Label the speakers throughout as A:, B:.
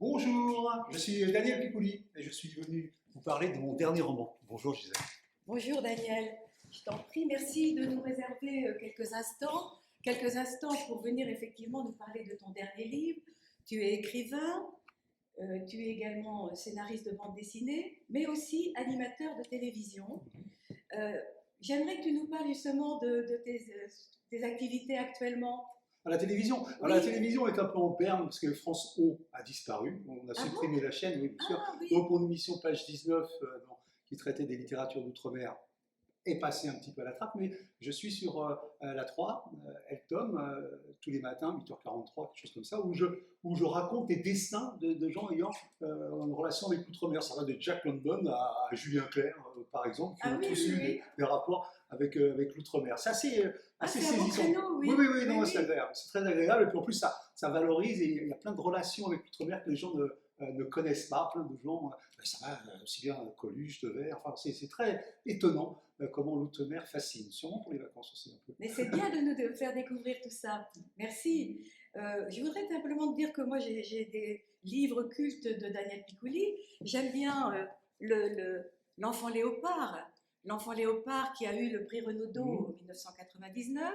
A: Bonjour, je suis Daniel Picouli et je suis venu vous parler de mon dernier roman. Bonjour Gisèle.
B: Bonjour Daniel, je t'en prie, merci de nous réserver quelques instants pour venir effectivement nous parler de ton dernier livre. Tu es écrivain, tu es également scénariste de bande dessinée, mais aussi animateur de télévision. Euh, J'aimerais que tu nous parles justement de tes activités actuellement.
A: À la télévision. Alors, la
B: Oui.
A: télévision est un peu en berne parce que France O a disparu. On a
B: Ah
A: supprimé la chaîne, oui, bien sûr.
B: Ah oui.
A: Donc, pour une émission page 19 qui traitait des littératures d'outre-mer, est passé un petit peu à la trappe, mais je suis sur la 3, Elton, tous les matins, 8h43, quelque chose comme ça, où je raconte des destins de gens ayant une relation avec l'outre-mer. Ça va de Jack London à Julien Clerc, par exemple, qui
B: Ah
A: ont
B: oui,
A: tous
B: oui,
A: eu
B: oui.
A: des rapports avec l'outre-mer. C'est assez
B: C'est un bon
A: saisissant.
B: créneau, oui.
A: Oui, oui, oui,
B: Oui,
A: non,
B: oui.
A: c'est agréable. C'est très agréable, et puis en plus, ça valorise, et il y a plein de relations avec l'outre-mer que les gens ne connaissent pas, plein de gens, ça va aussi bien Coluche, Devers, enfin c'est très étonnant comment l'outre-mer fascine, sûrement pour les vacances aussi un peu.
B: Mais c'est bien de nous faire découvrir tout ça. Merci. Je voudrais simplement te dire que moi, j'ai des livres cultes de Daniel Picouli. J'aime bien L'Enfant Léopard. L'Enfant Léopard qui a eu le prix Renaudot en 1999.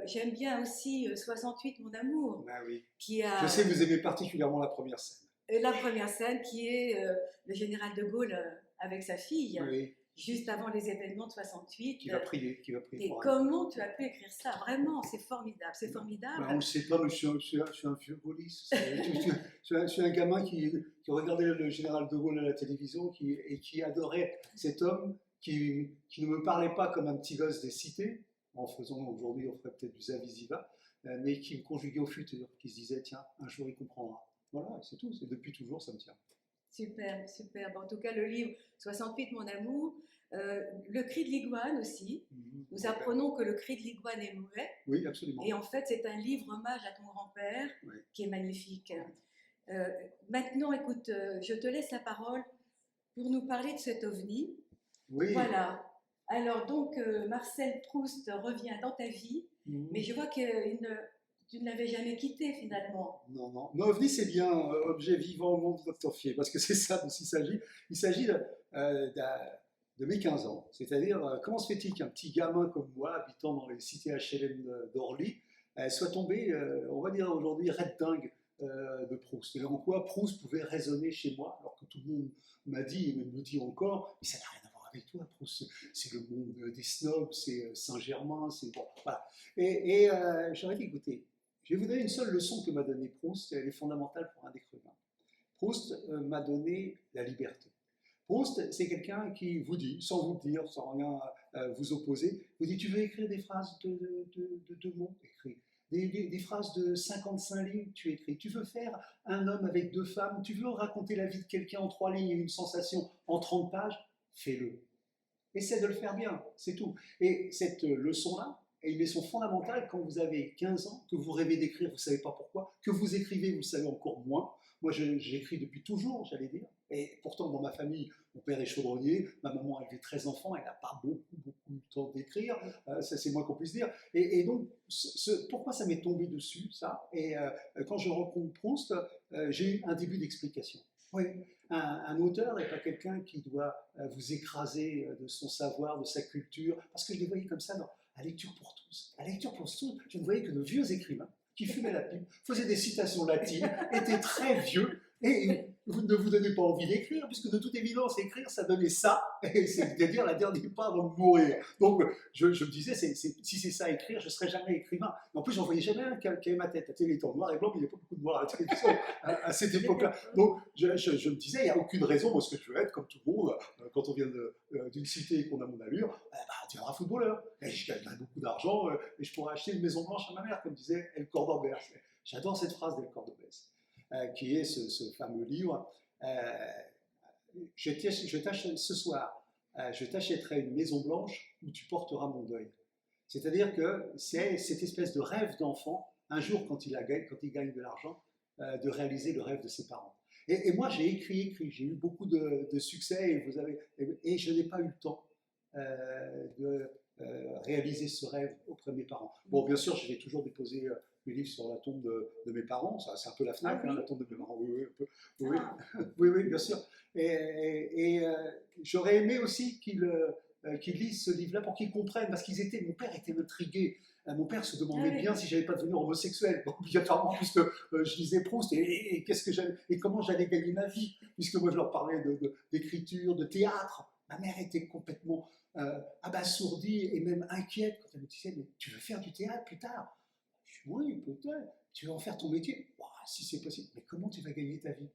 B: J'aime bien aussi 68, Mon amour,
A: Ah oui.
B: qui
A: Je
B: a
A: sais que vous aimez particulièrement la première scène.
B: la première scène qui est le général de Gaulle avec sa fille,
A: Oui,
B: juste avant les événements de 68.
A: qui va prier
B: Et
A: pour elle.
B: comment tu as pu écrire ça? Vraiment, c'est formidable, c'est formidable.
A: Ben, on ne sait pas, mais je suis un vieux gaulliste. Je suis un gamin qui regardait le général de Gaulle à la télévision et qui adorait cet homme qui ne me parlait pas comme un petit gosse des cités, en faisant aujourd'hui, on ferait peut-être du Zavisiva, mais qui me conjuguait au futur, qui se disait, tiens, un jour il comprendra. Voilà, c'est tout, c'est depuis toujours, ça me tient.
B: Superbe, superbe. En tout cas, le livre 68, Mon amour, le cri de l'iguane aussi. Nous apprenons que le cri de l'iguane est muet.
A: Oui, absolument.
B: Et en fait, c'est un livre hommage à ton grand-père
A: Oui.
B: qui est magnifique. Maintenant, écoute, je te laisse la parole pour nous parler de cet ovni.
A: Oui.
B: Voilà. Alors donc, Marcel Proust revient dans ta vie, mais je vois que tu ne l'avais jamais quitté finalement.
A: Non, non. Non, OVNI, c'est bien objet vivant au monde identifié, parce que c'est ça dont il s'agit. Il s'agit de mes 15 ans. C'est-à-dire, comment se fait-il qu'un petit gamin comme moi, habitant dans les cités HLM d'Orly, soit tombé, on va dire aujourd'hui, red dingue de Proust. Et en quoi Proust pouvait résonner chez moi, alors que tout le monde m'a dit, et me dit encore, mais ça n'a rien à voir avec toi, Proust. C'est le monde des snobs, c'est Saint-Germain, c'est bon, voilà. Et j'aurais dit, écoutez, je vais vous donner une seule leçon que m'a donnée Proust, et elle est fondamentale pour un écrivain. Proust m'a donné la liberté. Proust, c'est quelqu'un qui vous dit, sans vous dire, sans rien vous opposer, vous dit, tu veux écrire des phrases de 2 mots? Écris. Des phrases de 55 lignes, tu écris. Tu veux faire un homme avec 2 femmes, tu veux raconter la vie de quelqu'un en 3 lignes et une sensation en 30 pages, fais-le. Essaie de le faire bien, c'est tout. Et cette leçon-là, est une leçon fondamentale quand vous avez 15 ans, que vous rêvez d'écrire, vous ne savez pas pourquoi, que vous écrivez, vous le savez encore moins. Moi, j'écris depuis toujours, j'allais dire. Et pourtant, dans ma famille, mon père est chaudronnier, ma maman a élevé 13 enfants, elle n'a pas beaucoup eu le temps d'écrire, ça c'est moins qu'on puisse dire. Et donc, pourquoi ça m'est tombé dessus, ça? Et quand je rencontre Proust, j'ai eu un début d'explication. Oui, un auteur n'est pas quelqu'un qui doit vous écraser de son savoir, de sa culture, parce que je les voyais comme ça à Lecture pour tous. À Lecture pour tous, je ne voyais que de vieux écrivains qui fumaient la pipe, faisaient des citations latines, étaient très vieux, et vous ne vous donnez pas envie d'écrire, puisque de toute évidence, écrire, ça donnait ça, et c'est-à-dire la dernière pas avant de mourir. Donc, je me disais, si c'est ça écrire, je ne serais jamais écrivain. Mais en plus, j'en voyais jamais un qui avait ma tête. La télé était en noir et blanc, mais il n'y avait pas beaucoup de noir à la télévision à cette époque-là. Donc, je me disais, il n'y a aucune raison, moi, ce que je veux être, comme tout le monde, quand on vient d'une cité et qu'on a mon allure, tu deviendras footballeur. Et je gagnerai beaucoup d'argent, et je pourrais acheter une maison blanche à ma mère, comme disait El Cordobès. J'adore cette phrase d'El Cordobès. Qui est ce fameux livre. Je t'achète ce soir, je t'achèterai une maison blanche où tu porteras mon deuil. C'est-à-dire que c'est cette espèce de rêve d'enfant, un jour quand il gagne de l'argent, de réaliser le rêve de ses parents. Et moi j'ai écrit, j'ai eu beaucoup de succès et je n'ai pas eu le temps de réaliser ce rêve auprès de mes parents. Bon, bien sûr, je vais toujours déposer mes livres sur la tombe de mes parents. Ça, c'est un peu la FNAC,
B: Ah oui.
A: la tombe de mes parents. Oui, oui, un peu. Oui,
B: Ah.
A: oui, bien sûr. Et j'aurais aimé aussi qu'ils lisent ce livre-là pour qu'ils comprennent, parce mon père était intrigué. Mon père se demandait
B: Ah oui.
A: bien si j'allais pas devenir homosexuel, obligatoirement, puisque je lisais Proust, et comment j'allais gagner ma vie, puisque moi je leur parlais d'écriture, de théâtre. Ma mère était complètement abasourdie et même inquiète quand elle me disait, mais tu veux faire du théâtre plus tard? Je dis, oui, peut-être. Tu veux en faire ton métier? Ouah, si c'est possible. Mais comment tu vas gagner ta vie?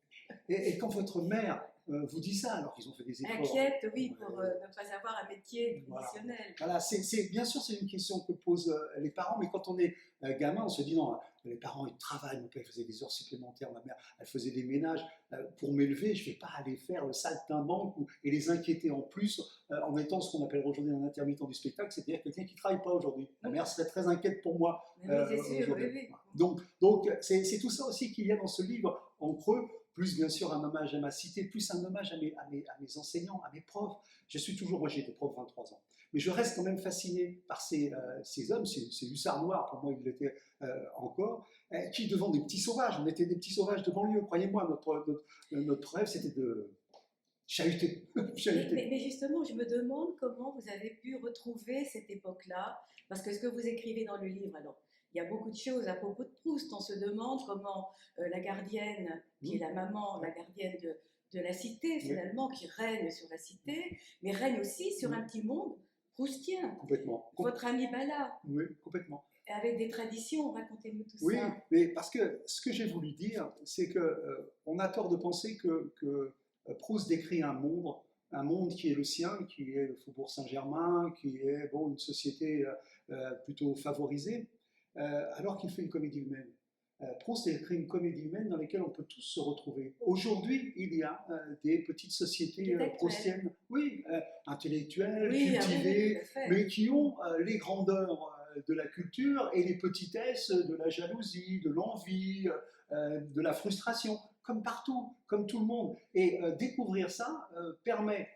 A: Et quand votre mère vous dit ça, alors qu'ils ont fait des efforts.
B: Inquiète, oui, pour ne pas avoir un métier traditionnel.
A: Voilà, bien sûr, c'est une question que posent les parents, mais quand on est gamin, on se dit non, les parents ils travaillent, mon père faisait des heures supplémentaires, ma mère elle faisait des ménages. Pour m'élever, je ne vais pas aller faire le saltimbanque et les inquiéter en plus en étant ce qu'on appelle aujourd'hui un intermittent du spectacle, c'est-à-dire quelqu'un qui ne travaille pas aujourd'hui. Ma mère serait très inquiète pour moi.
B: Oui, c'est sûr, oui.
A: Donc c'est tout ça aussi qu'il y a dans ce livre en creux. Plus bien sûr un hommage à ma cité, plus un hommage à mes enseignants, à mes profs. Moi j'ai été prof 23 ans, mais je reste quand même fasciné par ces hommes, ces hussards noirs, pour moi ils l'étaient encore, qui devant des petits sauvages, on était des petits sauvages de banlieue, croyez-moi, notre rêve c'était de chahuter.
B: Mais justement, je me demande comment vous avez pu retrouver cette époque-là, parce que ce que vous écrivez dans le livre, alors, il y a beaucoup de choses à propos de Proust. On se demande comment la gardienne, qui est la maman, la gardienne de la cité, finalement, qui règne sur la cité, mais règne aussi sur un petit monde proustien.
A: Complètement.
B: Votre ami Bala.
A: Oui, complètement.
B: Avec des traditions, racontez-nous tout ça.
A: Oui, mais parce que ce que j'ai voulu dire, c'est qu'on a tort de penser que Proust décrit un monde qui est le sien, qui est le Faubourg Saint-Germain, qui est une société plutôt favorisée, alors qu'il fait une comédie humaine. Proust a écrit une comédie humaine dans laquelle on peut tous se retrouver. Aujourd'hui, il y a des petites sociétés proustiennes, intellectuelles, cultivées, mais qui ont les grandeurs de la culture et les petitesses de la jalousie, de l'envie, de la frustration, comme partout, comme tout le monde. Et découvrir ça permet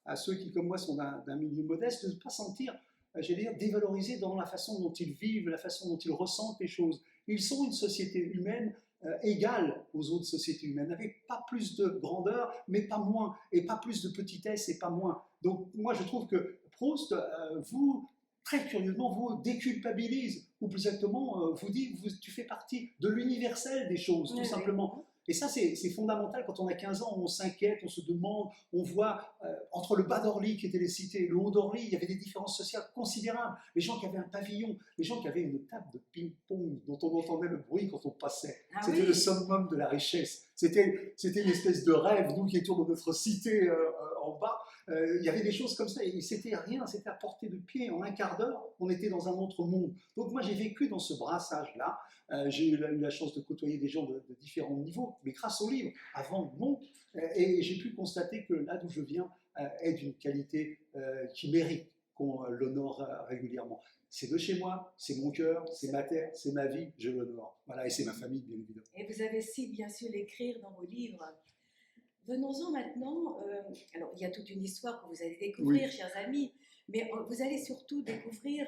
A: à ceux qui, comme moi, sont d'un milieu modeste, de ne pas sentir, j'allais dire, dévalorisés dans la façon dont ils vivent, la façon dont ils ressentent les choses. Ils sont une société humaine égale aux autres sociétés humaines, avec pas plus de grandeur, mais pas moins, et pas plus de petitesse, et pas moins. Donc moi, je trouve que Proust, très curieusement, vous déculpabilise, ou plus exactement, vous dit que tu fais partie de l'universel des choses, tout simplement. Et ça, c'est fondamental. Quand on a 15 ans, on s'inquiète, on se demande, on voit entre le bas d'Orly, qui étaient les cités, et le haut d'Orly, il y avait des différences sociales considérables. Les gens qui avaient un pavillon, les gens qui avaient une table de ping-pong dont on entendait le bruit quand on passait. C'était le summum de la richesse. C'était une espèce de rêve, nous qui étions dans notre cité en bas. Il y avait des choses comme ça, et c'était rien, c'était à portée de pied. En un quart d'heure, on était dans un autre monde. Donc moi, j'ai vécu dans ce brassage-là. J'ai eu la chance de côtoyer des gens de différents niveaux, mais grâce au livre, avant, non. Et j'ai pu constater que là d'où je viens est d'une qualité qui mérite qu'on l'honore régulièrement. C'est de chez moi, c'est mon cœur, c'est ma terre, c'est ma vie, je l'honore. Voilà, et c'est ma famille, bien évidemment.
B: Et vous avez si bien su l'écrire dans vos livres. Venons-en maintenant, alors il y a toute une histoire que vous allez découvrir, chers amis, mais vous allez surtout découvrir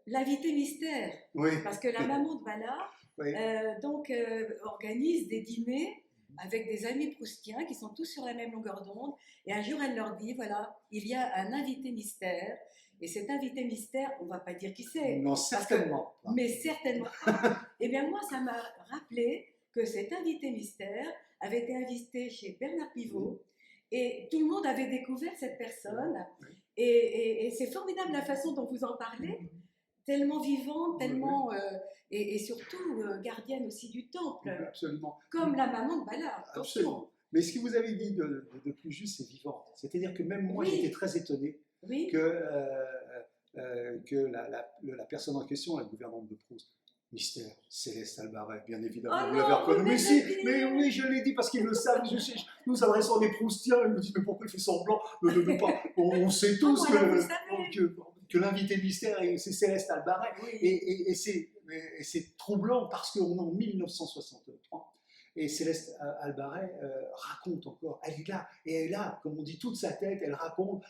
B: l'invité mystère, parce que la maman de Bala organise des dîners avec des amis proustiens qui sont tous sur la même longueur d'onde, et un jour elle leur dit, voilà, il y a un invité mystère, et cet invité mystère, on ne va pas dire qui c'est.
A: Non, certainement.
B: Mais certainement. Eh bien moi, ça m'a rappelé que cet invité mystère avait été invité chez Bernard Pivot, et tout le monde avait découvert cette personne, et c'est formidable la façon dont vous en parlez, tellement vivante, tellement, et surtout gardienne aussi du temple.
A: Absolument.
B: Comme la maman de Bala.
A: Absolument. Mais ce que vous avez dit de plus juste, c'est vivant. C'est-à-dire que même moi, j'étais très étonné que la personne en question, la gouvernante de Proust, mystère, Céleste Albaret, bien évidemment, vous l'avez reconnu. Mais oui, je l'ai dit parce qu'ils le savent. Nous adressons des Proustiens, ils me disent, mais pourquoi il fait semblant de pas. On sait tous que l'invité mystère, c'est Céleste Albaret. Et c'est troublant parce qu'on est en 1963. Et Céleste Albaret raconte encore, elle est là, et elle a, comme on dit, toute sa tête, elle raconte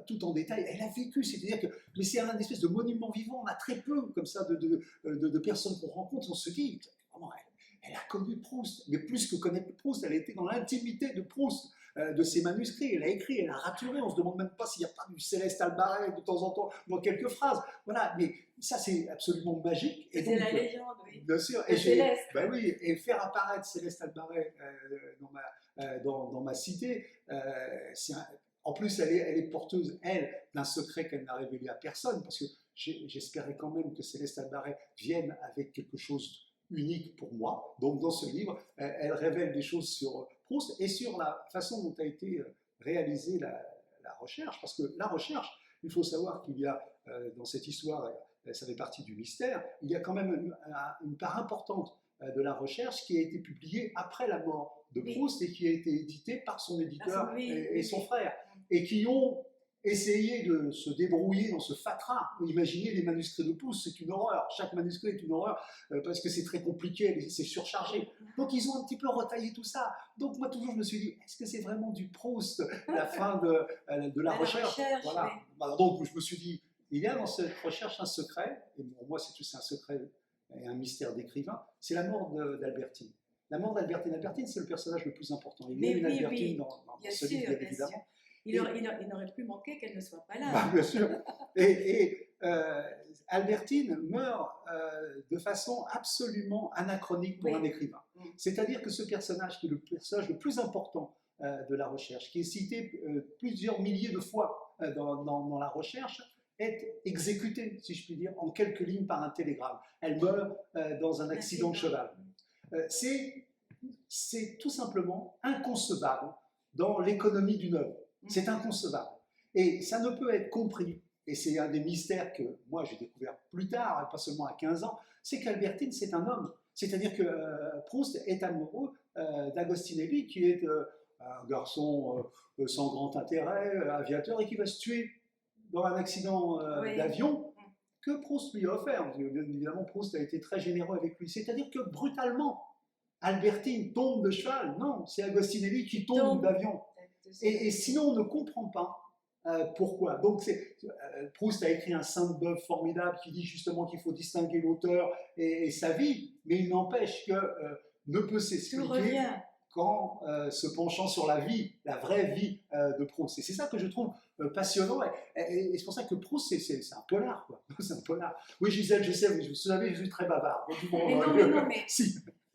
A: tout en détail, elle a vécu, c'est-à-dire que mais c'est un espèce de monument vivant, on a très peu comme ça de personnes qu'on rencontre, on se dit, vraiment, elle a connu Proust, mais plus que connaître Proust, elle a été dans l'intimité de Proust, de ses manuscrits, elle a écrit, elle a raturé, on ne se demande même pas s'il n'y a pas du Céleste Albaret de temps en temps dans quelques phrases, voilà, mais ça c'est absolument magique.
B: C'est la légende, oui.
A: Bien sûr,
B: et Céleste.
A: Ben oui, et faire apparaître Céleste Albaret dans ma cité, en plus elle est porteuse, elle, d'un secret qu'elle n'a révélé à personne, parce que j'espérais quand même que Céleste Albaret vienne avec quelque chose unique pour moi. Donc dans ce livre, elle révèle des choses sur Proust et sur la façon dont a été réalisée la recherche. Parce que la recherche, il faut savoir qu'il y a dans cette histoire, ça fait partie du mystère, il y a quand même une part importante de la recherche qui a été publiée après la mort de Proust et qui a été éditée par son éditeur et son frère, et qui ont essayé de se débrouiller dans ce fatras. Imaginez les manuscrits de Proust, c'est une horreur. Chaque manuscrit est une horreur parce que c'est très compliqué, c'est surchargé. Donc ils ont un petit peu retaillé tout ça. Donc moi toujours je me suis dit, est-ce que c'est vraiment du Proust, la fin de la recherche, voilà. Oui. Donc je me suis dit, il y a dans cette recherche un secret, et pour moi c'est un secret et un mystère d'écrivain, c'est la mort d'Albertine. La mort d'Albertine. Albertine, c'est le personnage le plus important. Il y a une Albertine dans ce livre, bien évidemment.
B: Il n'aurait plus manqué qu'elle ne soit pas là.
A: Bah, bien sûr. Et Albertine meurt de façon absolument anachronique pour un écrivain. C'est-à-dire que ce personnage, qui est le personnage le plus important de la recherche, qui est cité plusieurs milliers de fois dans la recherche, est exécutée, si je puis dire, en quelques lignes par un télégramme. Elle meurt dans un accident de cheval. C'est tout simplement inconcevable dans l'économie d'une œuvre. C'est inconcevable. Et ça ne peut être compris, et c'est un des mystères que moi j'ai découvert plus tard, pas seulement à 15 ans, c'est qu'Albertine, c'est un homme. C'est-à-dire que Proust est amoureux d'Agostinelli, qui est un garçon sans grand intérêt, aviateur, et qui va se tuer dans un accident d'avion que Proust lui a offert. Bien évidemment, Proust a été très généreux avec lui. C'est-à-dire que brutalement, Albertine tombe de cheval. Non, c'est Agostinelli qui tombe d'avion. Et sinon, on ne comprend pas pourquoi. Donc, Proust a écrit un Sainte-Beuve formidable qui dit justement qu'il faut distinguer l'auteur et sa vie, mais il n'empêche que ne peut s'expliquer qu'en se penchant sur la vie, la vraie vie de Proust. Et c'est ça que je trouve passionnant. Et c'est pour ça que Proust, c'est un polar, quoi. C'est un polar. Oui, Gisèle, je sais, vous savez, je suis très bavard.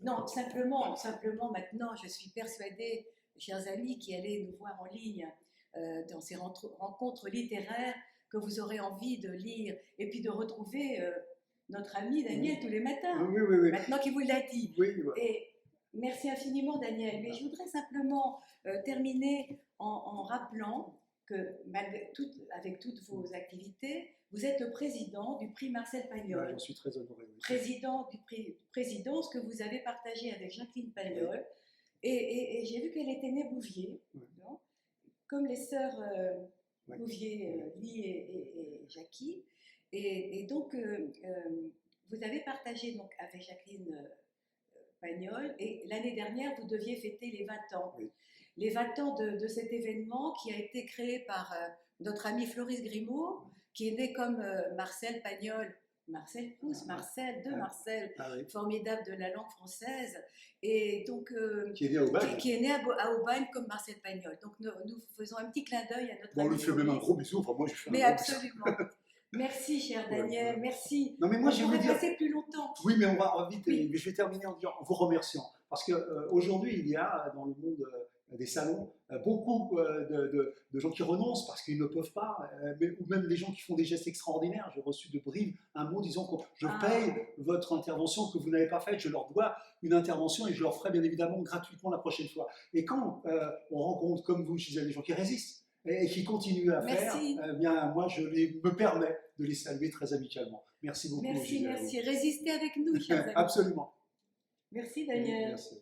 B: Non, simplement, maintenant, je suis persuadée, chers amis qui allez nous voir en ligne dans ces rencontres littéraires, que vous aurez envie de lire et puis de retrouver notre ami Daniel tous les matins, maintenant qu'il vous l'a dit. Et merci infiniment, Daniel. Mais je voudrais simplement terminer en rappelant que, avec toutes vos activités, vous êtes le président du prix Marcel Pagnol.
A: J'en suis très honoré.
B: Président du prix Présidence que vous avez partagé avec Jacqueline Pagnol. Et j'ai vu qu'elle était née Bouvier, comme les sœurs Bouvier, Lie et Jackie. Et donc, vous avez partagé donc, avec Jacqueline Pagnol, et l'année dernière, vous deviez fêter les 20 ans. Les 20 ans de cet événement qui a été créé par notre ami Floris Grimaud, qui est né comme Marcel Pagnol, Marcel Proust, Marcel, formidable de la langue française, et donc qui est né à Aubagne comme Marcel Pagnol. Donc nous faisons un petit clin d'œil à notre ami.
A: On lui fait même un gros bisou, enfin moi je fais un
B: gros absolument. Bisou. Merci, cher Daniel, merci.
A: Non, mais moi, je vais
B: passer plus longtemps.
A: Oui, mais on va vite. Oui. Je vais terminer en vous remerciant. Parce qu'aujourd'hui, il y a dans le monde des salons beaucoup de gens qui renoncent parce qu'ils ne peuvent pas, ou même des gens qui font des gestes extraordinaires. J'ai reçu de Brive un mot disant que je paye votre intervention que vous n'avez pas faite, je leur dois une intervention et je leur ferai bien évidemment gratuitement la prochaine fois. Et quand on rencontre comme vous, je disais, des gens qui résistent, et qui continuent à faire, bien moi je me permets de les saluer très amicalement. Merci beaucoup.
B: Merci. Restez avec nous, chers amis.
A: Absolument.
B: Merci Daniel.
A: Merci.